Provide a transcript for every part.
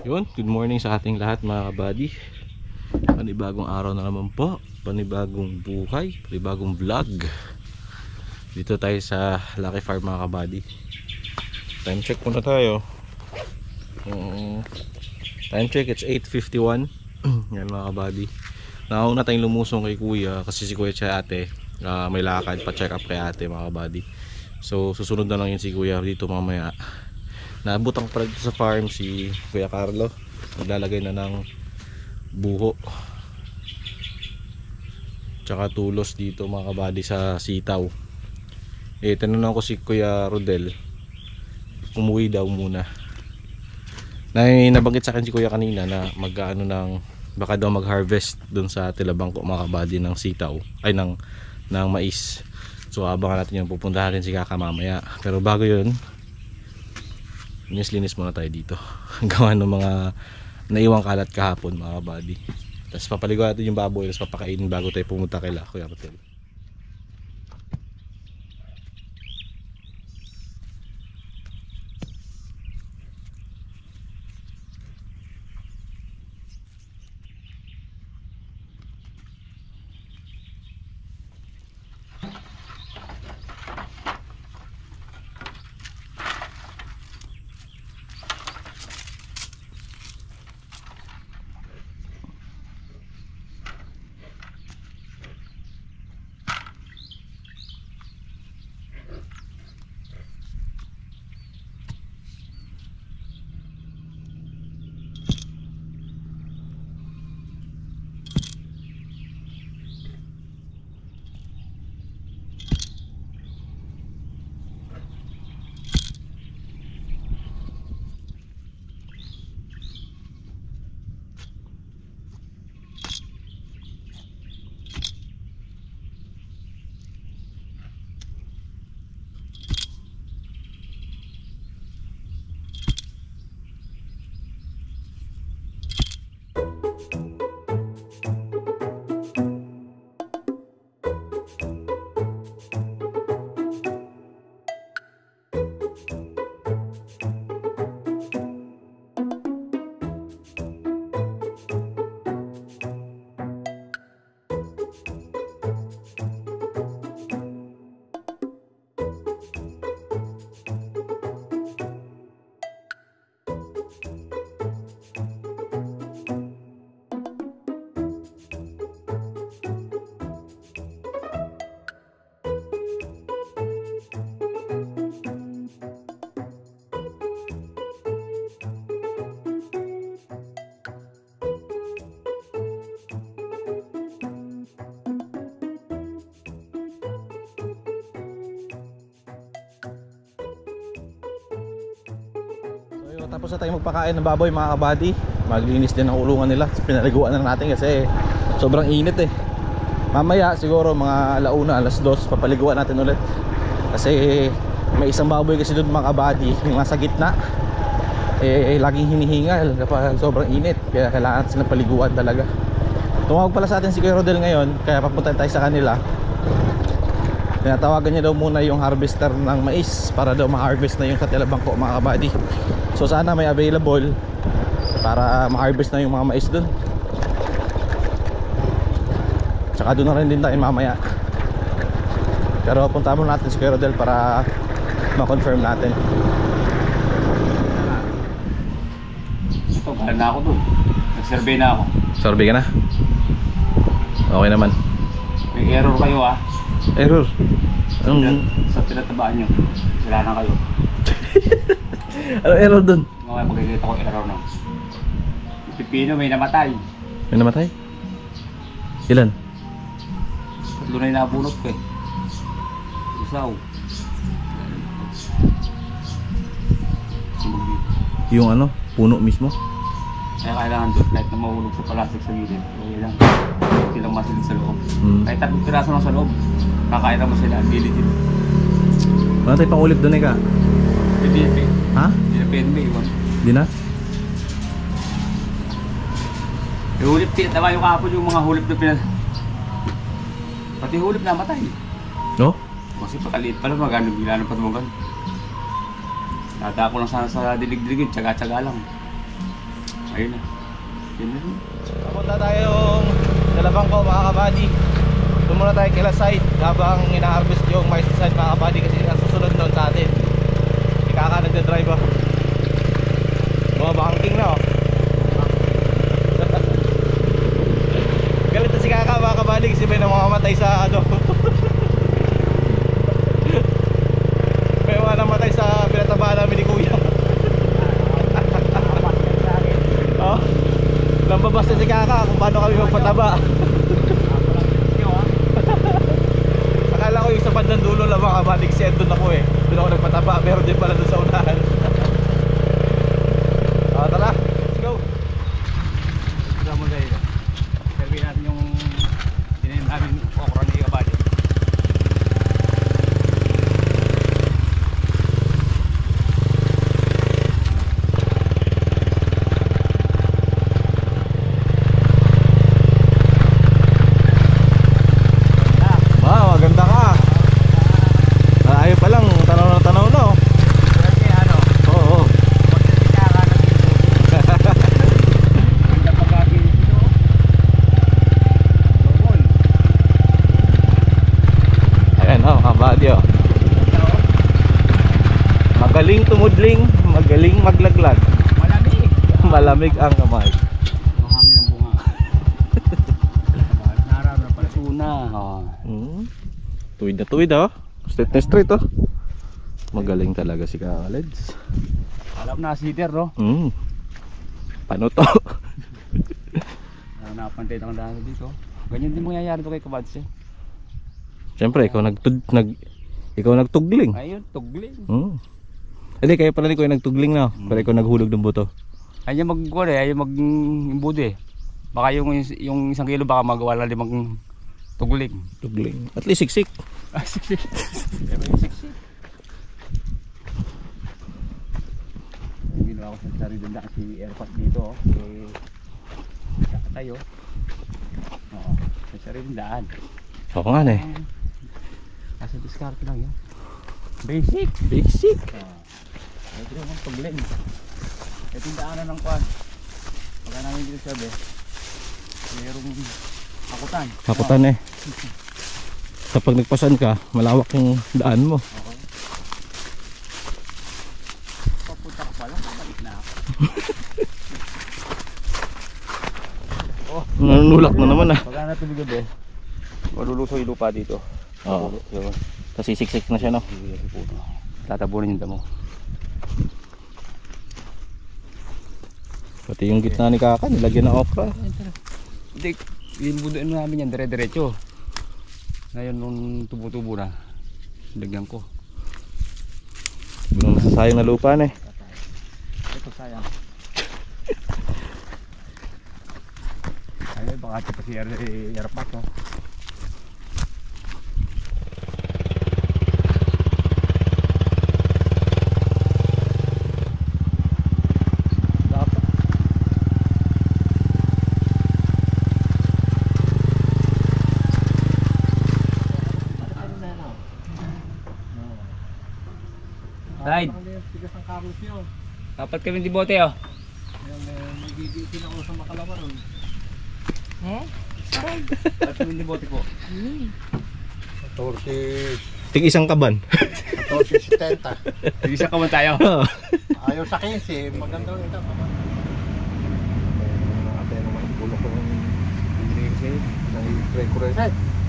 Yun, good morning sa ating lahat mga kabady. Panibagong araw na naman po, panibagong buhay, panibagong vlog. Dito tayo sa Lucky Farm mga kabady. Time check muna tayo. Time check, it's 8:51. Yan mga kabady. Nauna tayong lumusong kay kuya kasi si kuya at ate may lakad pa check up kay ate mga kabady. So susunod na lang yun si kuya dito mamaya. Naabutan ko pala dito sa farm si Kuya Carlo. Naglalagay na ng buho tsaka tulos dito mga kabady sa sitaw. Tinanong ko si Kuya Rodel, umuwi daw muna. Nabanggit sa akin si Kuya kanina na mag-ano ng baka daw mag-harvest dun sa Tilabangko mga kabady ng sitaw ay ng mais. So abangan natin yung pupuntahan rin si Kaka mamaya. Pero bago yun, linis muna tayo dito. Gawa ng mga naiwang kalat kahapon mga kabady. Tapos papaligo natin yung baboy, tapos papakainin bago tayo pumunta kay Kuya Rodel. Tapos na tayo magpakain ng baboy mga kabady. Maglinis din ang ulungan nila. Pinaliguan na natin kasi sobrang init eh. Mamaya siguro mga alauna, alas 2 papaliguan natin ulit. Kasi may isang baboy kasi doon mga kabady, yung nasa gitna laging hinihingal kapag sobrang init. Kaya kailangan natin silang paliguan talaga. Tumawag pala sa atin si Kuya Rodel ngayon, kaya papunta tayo sa kanila. Tinatawagan niya daw muna yung harvester ng mais para daw ma-harvest na yung sa Tilabangko mga kabady. So sana may available para ma-harvest na yung mga mais dun. Tsaka doon na rin din tayo mamaya. Pero punta muna natin si Kuya Rodel para ma-confirm natin. Ito, bahala na ako dun. Nag-survey na ako. Survey ka na? Okay naman. May error kayo ah. Error? Sa pinatabaan nyo. Sila na kayo. Ano error dun? Ngayon magkikita ko error na. Yung pipino may namatay. May namatay? Ilan? Tatlo na yung nabunot ko eh. Isaw. Sumog dito. Yung ano? Puno mismo? Kaya kailangan doon kahit na mahulog sa palasik sa gilid. Okay lang. Silang masilid sa loob. Kahit tatlong piraso lang sa loob. Kakain mo sila ang gilid yun. Wala tayo pang ulip dun eh ka? Hindi na Ha? Hindi na PNB iwan. Di na? Yung hulip, tama yung kapon yung mga hulip na pati hulip na matay. No? Kasi pakaliit pa lang, magano bigla ng patumagan. Nata ko lang sana sa dilig-diligid, tsaga-tsaga lang. Ayun na. Yun na rin. Papunta tayong Dalabang ko mga kabady. Doon muna tayo kila side habang ina-harvest yung mais side mga kabady kasi ang susunod doon sa atin. Si Kaka nagdadrive oh. Mga banking na oh. Galit na si Kaka mga kabady kasi may namamatay sa ano. May mga namatay sa pinataba namin ni Kuya. Oh. Nambabas na si Kaka kung paano kami magpataba. Akala ko yung sa bandang dulo lang mga kabady kasi doon ako eh. Doon ako nagpataba, meron din pala doon sa unahan. Tara, let's go. Kasama tayo. Serve natin yung tinayin namin okra ni Kabady. Maganda ka. Ayaw pa lang, tanaw na oh. Kasi ano? Oo. Ayan oh, kabady oh. Magaling tumudling, magaling maglaglag. Malamig. Malamig ang kamay. Mahangin ang bunga. Narap na pala. Tuna. Tuwid na tuwid oh. Straight na straight oh. Magaling talaga si Kaleds. Alam na sitter no? Paano to? Napantay ng dahil dito. Ganyan din mangyayari to kay Kabads eh. Siyempre ikaw ikaw nagtugling. Ayun, tugling. Hindi kaya pala ni Kuya nagtugling na. Pero ikaw naghulog ng buto. Ayaw mag-gol eh, ayaw mag-imbudo eh. Baka yung 1 kilo baka magawa lang 5 tugling. Tugling. At least siksik. Siksik. Ginawa ko sa sarili danda kasi airpot dito oh. Tayo. Oo, sa sarili daan. Oo nga na eh. Nasa discard lang yun. Basic. Basic. Ito yung tugling. Ito yung daanan ng kwan. Pagka namin dito sabi, mayroong hakutan. Hakutan eh. Sa pag nagpasan ka, malawak yung daan mo. Okay. Papunta ko pala, balik na ako. Nanunulak na naman ah. Pagka natubig gabi, maluluso yung lupa dito. Oo. Yun. Kasi siksik na siya no. Tatabunin yung damo. Pati yung gitna ni Kaka, nilagyan ng okra. Hindi, yung buduin namin yan, dire-diretso. Ngayon nung tubo-tubo na, lagyan ko. Yung nasasayang na lupa na eh. Ito sayang. Ay, baka ito pa si Yarpat no? Side. Dapat kami di bote oh. Nagigitin ako sa Makalawar. Dapat kami di bote po. 14, Ting isang kaban. 14.70. Sige siya kaman tayo. Ayaw sa 15, maganda rin ito. Ate naman bulok ko ng spray ko rin.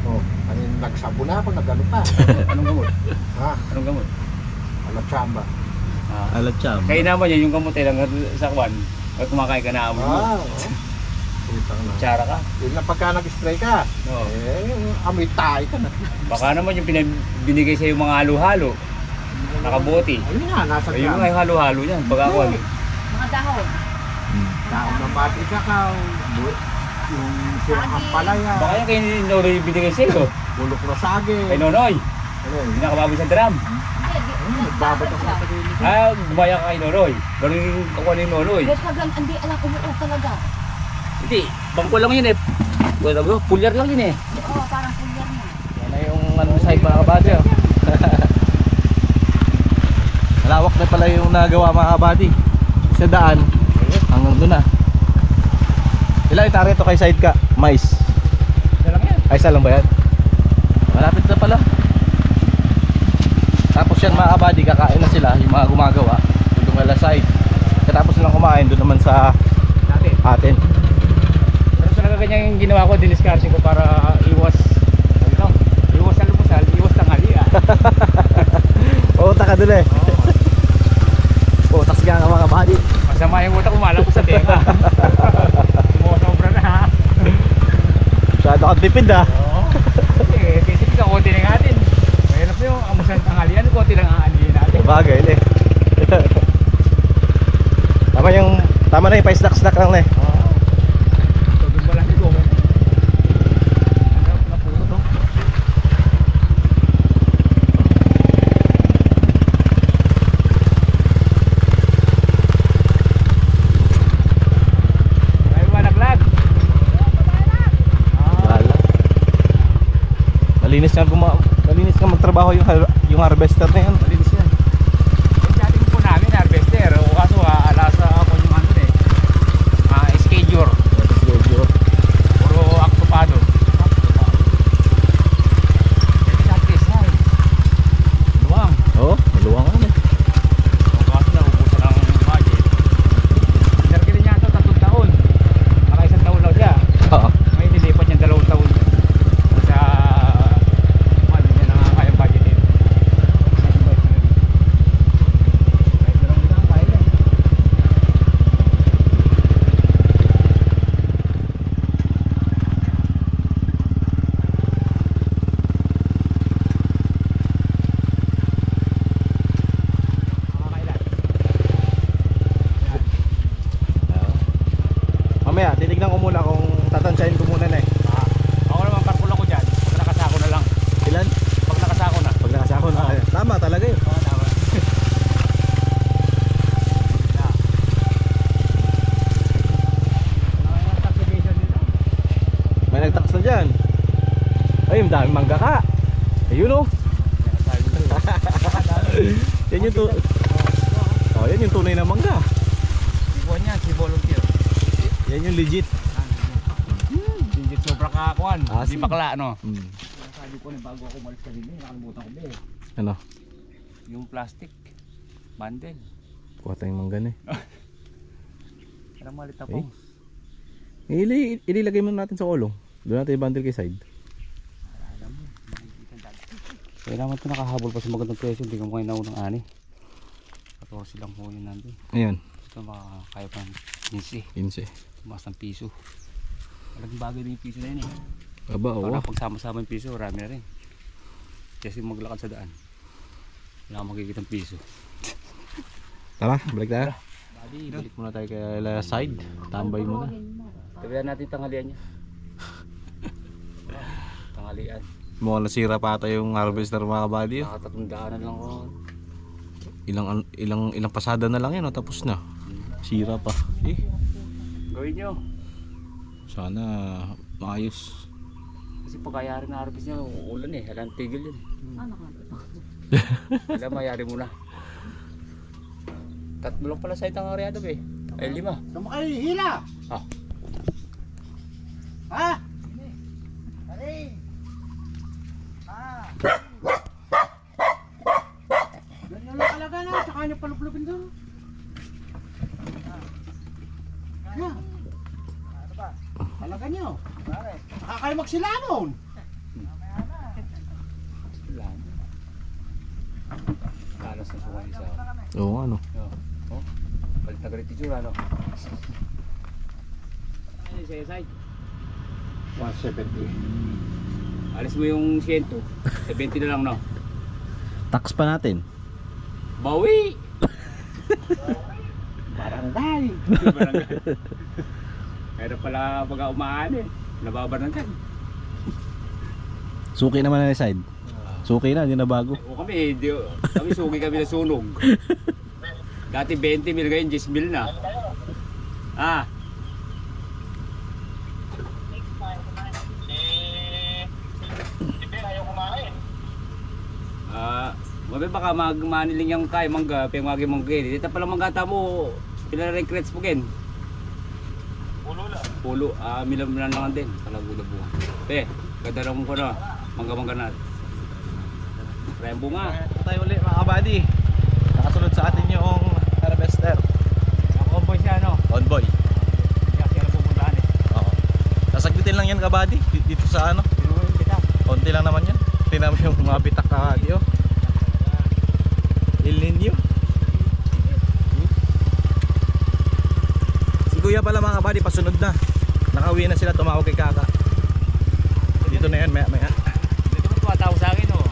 Oh, kanin nagsabo na ako, nagano pa. Anong gamot? Ha? Anong gamot? Alatsamba. Alat siya. Kaya naman yan yung gamot eh lang sa kwan. Pag kumakain ka na amo mo. Oo. Putang na. Tsara ka. Yun lang pagka nag-spray ka. Oo. Amoy tayo ka na. Baka naman yung binigay sa yung mga halo-halo. Nakabuti. Ayun nga, nasa Ayun gram. nga yung halo-halo yan. Baga kwan. Mga dahon. Taong ng bati ka ka. Yung silang ampalaya. Baka yan kayo ni Nonoy yung binigay sa iyo. Bulok na sage. Kay Nonoy. Ano yun? Hindi nakababoy sa drum. Nagbabato sa sarili. Gumaya ka kay Nonoy. Ganun yung kakuha ni Nonoy. Kahit pag hindi alam umuot talaga. Hindi. Bangko lang yun eh. Pulyar lang yun eh. Oo, parang pulyar na. Yan na yung ano side mga kabady oh. Malawak na pala yung nagawa mga kabady. Sa daan hanggang doon na. Ilang hektarya ito kay side ka? Mais. Isa lang yan. Ay, isa lang ba yan? Malapit na pala. Tapos yan mga kabady, kakain na sila yung mga gumagawa doon kala side. Katapos nilang kumain doon naman sa Natin. atin. Pero sa nagaganyan yung ginawa ko, diniscarte ko para iwas. Ano? Iwas sa lumusal, iwas tanghali ah. Utak ka dun eh. Oo. Utak siya nga mga kabady. Masama yung utak, umalang ko sa tenga. Sumusobra na ha. Masyado kang tipid ah. Oo. Kasi pika konti na natin. Mahirap na yung amusan tanghalian, konti lang aanihin natin. Bagay eh. Tama na yung pa-snack-snack lang eh. Oo. Tugod mo lang yung gomon. Ang sarap na puno to. Ay, malaglag. Wala. Malinis nga magtrabaho yung harvester na yan. Malinis yan. Yung dating po namin, harvester. O kaso alasa ako yung ano eh. Schedule. Puro aktupado. Luwang. Oo, maluwang ka na. Ang kaso na ubusan ng budget. Pinarkilin niya ito 3 taon. Naka 1 taon lang siya. Oo. Ngayon nilipat niya 2 taon. Sa hindi niya nakakayang budget din. Kahit dalawang din ang kaya yan. Makakailan. Mamaya, titignan ko muna kung tatansyahin ko muna na eh. Ako naman karpula ko dyan. Pag nakasako na lang. Ilan? Pag nakasako na. Pag nakasako na. Oo. Tama talaga yun. Oo, tama. May nagtakas na dyan. Ay, yung daming mangga ka. Ayun oh. Yan yung oh, yan yung tunay na mangga. Sibuan niya, si volunteer. Yan yung legit. Hindi sobra kakuan. Ah, Hindi sige. bakla, no? Hmm. Sabi ko na bago ako umalis ka din, nakalimutan ko ba eh. Ano? Yung plastic. Bundle. Kuha tayong mangga na eh. Parang malit ako. Ililagay mo natin sa kulong. Doon natin i-bundle kay side. Alam mo, makikita dati. Kaya naman ito nakahabol pa sa magandang presyo. Hindi ko makain na unang ani. 14 lang po yun nandun. Ayan. Ito makakaya pa ng 15. 15. Tumaas ng piso. Malaking bagay din yung piso na yun eh. Aba, oo. Para pagsama-sama yung piso, marami na rin. Kasi maglakad sa daan. Wala kang makikita ng piso. Tara, balik tayo. Bali, Balik muna tayo kay side. Tambay muna. tabihan natin tanghalian niya. Tanghalian. Mukhang nasira pa ata yung harvester mga kabady. Nakatatundaanan lang ko. Ilang pasada na lang yan, oh, tapos na. Sira pa. Gawin nyo. Sana maayos. Kasi pagkayari na harvest niya, uulan eh. Halang tigil yun. Ano ka? Alam, mayari mo na. 3 lang pala sa itang areado eh. Ay 5. Saan mo kayo hila? Ah. Ha? Aray! Ganyan lang talaga na, tsaka niya palublubin doon. Yan. Ano ba? Talaga niyo. Nakakayo magsilamon. Kalas na sukan isa. Oo, ano. Oh. Balik na galit itsura, no? Ay, sa side. 170. Alis mo yung 100. 70 na lang, no? Tax pa natin. Bawi! Barangay. Kaya pala pag umaan eh. Nababarangay. Suki naman na side. Suki na, hindi na bago. O kami, kami sugi kami na sunog. Dati 20 mil, ngayon 10 mil na. Ah. Mabe baka magmaniling yung kay mangga, peng magi mangga. Dito pala mangga ta mo, pila regrets po ken. Pulo, milam-milam lang din. Kalagulabuhan. Pe, ganda mo ko na. Mangga-mangga na. Rembo nga. Ito tayo ulit mga kabady. Nakasunod sa atin yung harvester. Ang convoy siya, no? Convoy. Kaya siya na pupuntahan eh. Oo. Sasagutin lang yan kabady. Dito sa ano. Pinuhin kita. Konti lang naman yan. Tingnan mo yung mga bitak kabady oh. Il Niño. Si kuya pala mga kabady pasunod na. Nakauwi na sila, tumawag kay kaka. Dito na yan, maya. Dito mo tumatawag sa akin, oh.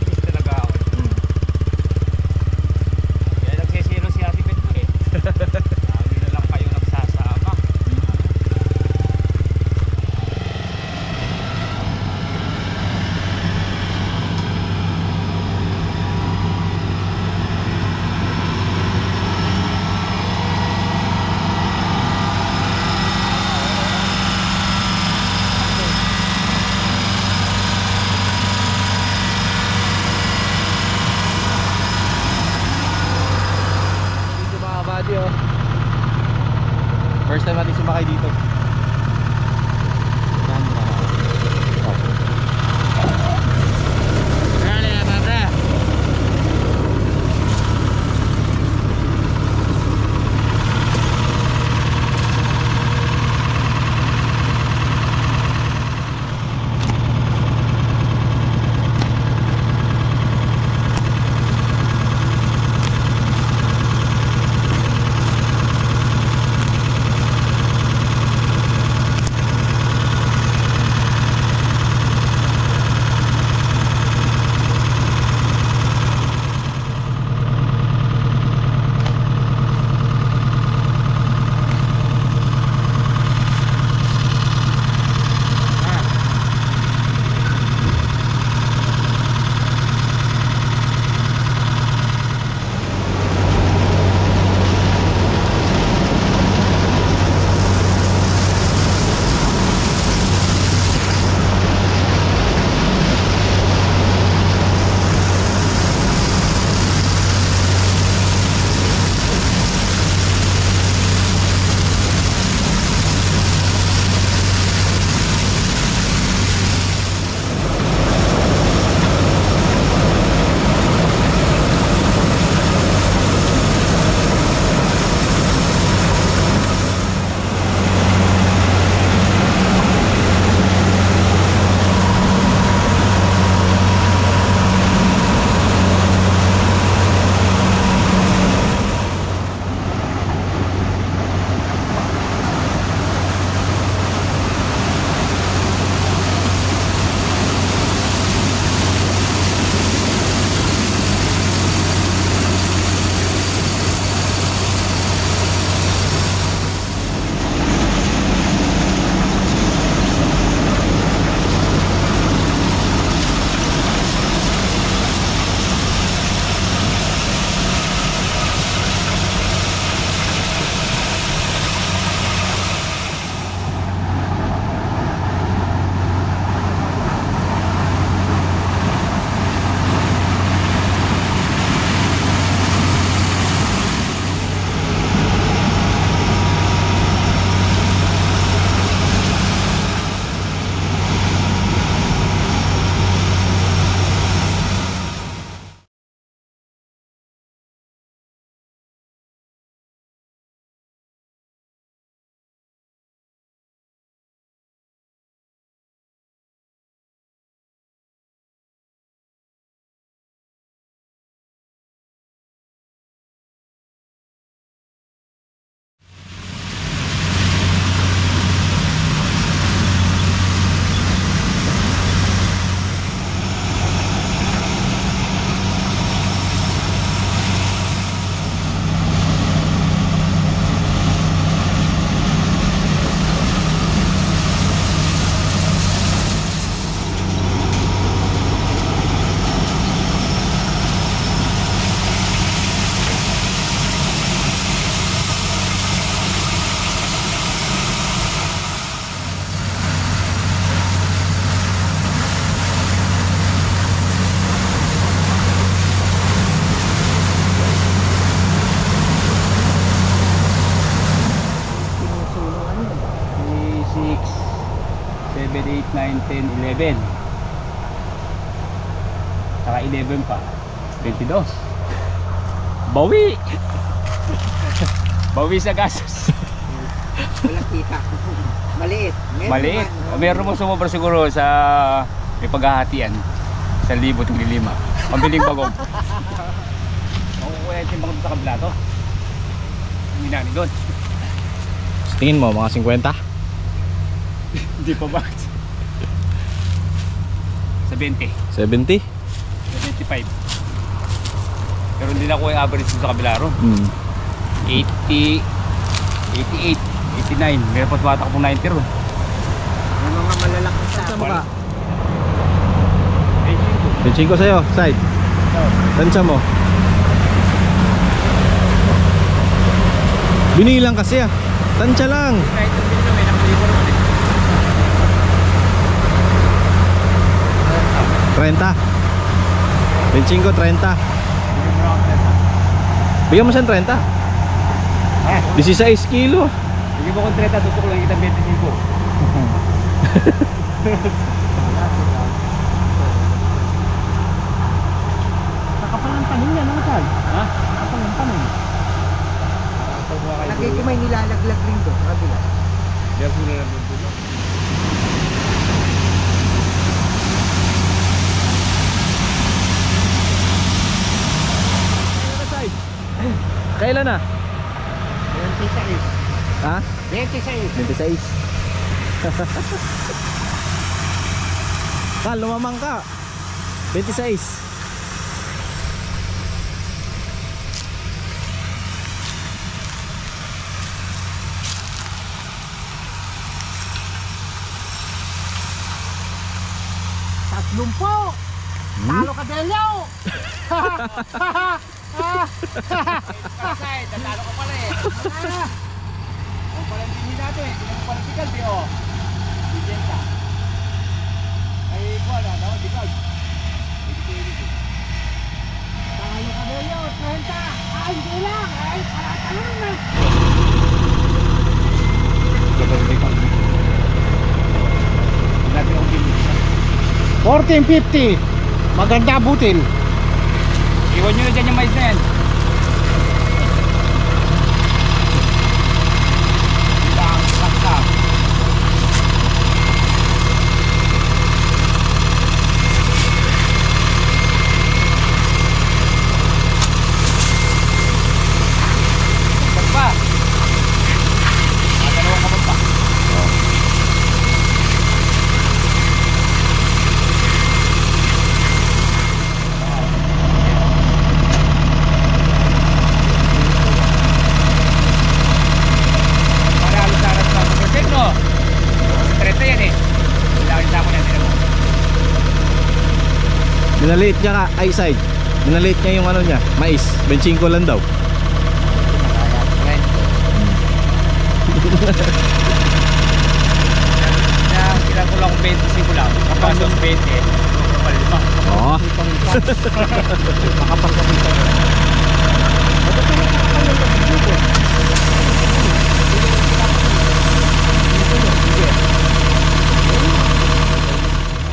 Hindi talaga ako. Kaya nagsisiro si Ate Bet ko eh. Sabi na lang kayo nagsasama. Dito mga kabady oh. First time natin sumakay dito. Yan mga Dali, tata. 7, 8, 9, 10, 11. Saka 11 pa. 22. Bawi! Bawi sa gastos. Walang kita. Maliit. Maliit. Meron mo sumobra siguro sa may paghahatian. 1,000 tigli 5. Pambiling bagong. Ang kukuha yung timbang sa kabila to. Hindi namin doon. Tingin mo, mga 50? Hindi pa ba? Sa 20. 70? Sa 25. Pero hindi na kuha yung average sa kabila ron. 80, 88, 89. Meron pa tumatak pong 90 ron. May mga malalaki sa Sa mukha? 85. 25 sa'yo, side. Tansya mo. Binilang kasi ah. Tansya lang. Kahit ang video may nakalibo naman eh. 30. 25, 30. Bigyan mo na ako 30. Bigyan mo siyang 30. 16 kilo. Bigyan mo kong 30, tutok lang kita 25. Nakapal ng tanim yan, ano tal? Ha? Nakapal ng tanim. Lagi Lagi ko may nilalaglag rin doon. Kabila. Meron ko na lang doon. Kailan na? 26. Ha? 26. 26. Kal, lumamang ka. 26. Tatlong po. Talo ka Delio. Kasay, tatalo ko pala eh. Ang pala yung tingin natin eh. Tingnan mo pala si Caldi oh. Bigyan ka. Ay, ikaw na, daw, di ka. Talo ka Delio. 30. Ay, hindi lang. Ay, talo na. Daw, di ka. Huwag natin akong bilis. 1450. Maganda butin. Iwan nyo na dyan yung mais na yan. Bang, sakta. Ba't pa? Dalawang kapag pa. Maralo sa aras pa. Protect no? 30 yan eh. Bilangin sa ako na din mo. Minaliit niya ka, ay side. Minaliit niya yung ano niya, mais. 25 lang daw. Kailan ko lang 25 lang. Kapag 20, kapal 5. Oo.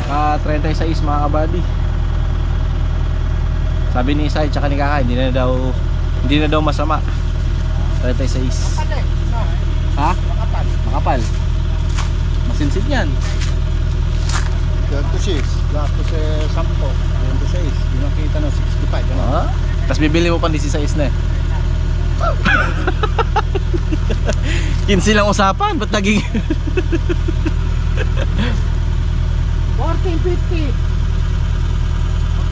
Ah, 36 mga kabady. Sabi ni Isay tsaka ni Kaka, hindi na daw masama. 36. Ha? Makapal. Masinsid yan. 26. Lato sa 10. 26. Hindi makita na 65. Ano? Ah? Tapos bibili mo pa 16 na eh. 15 lang usapan, ba't naging 1450.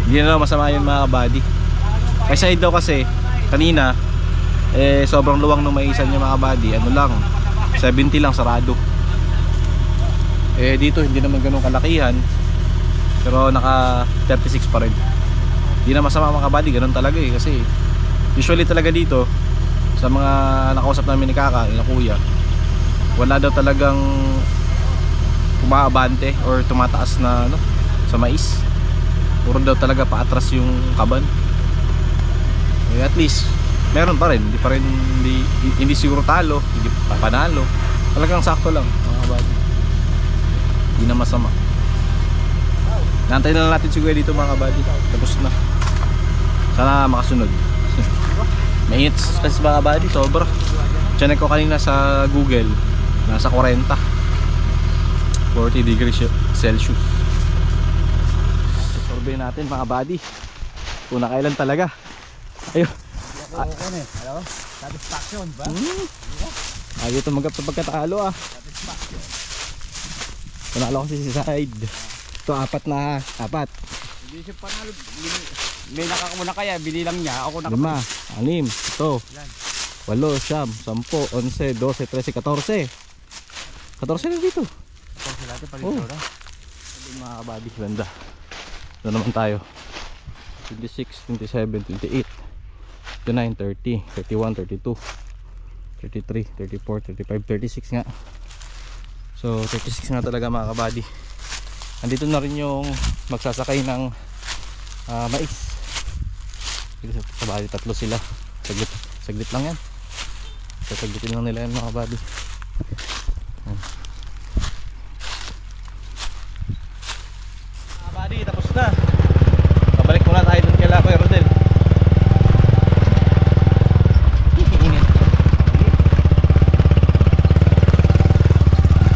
hindi na daw masama yun mga kabady. Kay side daw kasi kanina sobrang luwang ng maisan niya mga kabady. Ano lang 70 lang sarado. Dito hindi naman ganun kalakihan, pero naka 36 pa rin. Hindi na masama mga kabady, ganun talaga eh. Kasi usually talaga dito sa mga nakausap namin ni Kaka, ni Kuya, wala daw talagang umaabante or tumataas na ano sa mais. Puro daw talaga paatras yung kaban. At least meron pa rin, hindi siguro talo, hindi pa panalo. Talagang sakto lang mga kabady. Hindi na masama. Nantayin na lang natin si Kuya dito mga kabady. Tapos na. Sana makasunod. Mainit kasi mga kabady, sobra. Tiyanek ko kanina sa Google, nasa 40 degrees Celsius. Sorbet natin mga kabady. Kung nakailan talaga. Ayun. Satisfaction ba? Ayaw tumagap sa pagkatalo ah. Panalo ko si side. Ito apat. Hindi siya panalo. May nakakamuna kaya, binilang niya. Ako 5, 6, ito 8, 9, 10, 11, 12, 13, 14. 14 na dito. Oh. Mga kabady, ganda. Ito naman tayo. 26, 27, 28, 29, 30, 31, 32, 33, 34, 35, 36 nga. So 36 nga talaga mga kabady. Andito na rin yung magsasakay ng mais. Sa bali 3 sila. Saglit lang yan. Sasaglitin lang nila yan mga kabady. Mga kabady, tapos na. Pabalik muna tayo dun kay Lakoy Rodel. Init.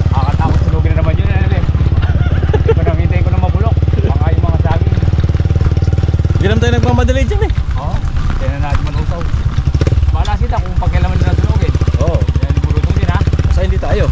Nakakatakot sunugin na naman yun. Hindi ko namitay ko na mabulok. Baka yung mga saging. Hindi naman tayo nagmamadali dyan eh. Oo. Kaya na natin manusaw. Bahala sila kung pagkailaman nila sunugin. Oo. Kaya liburutong din ha. Basta hindi tayo.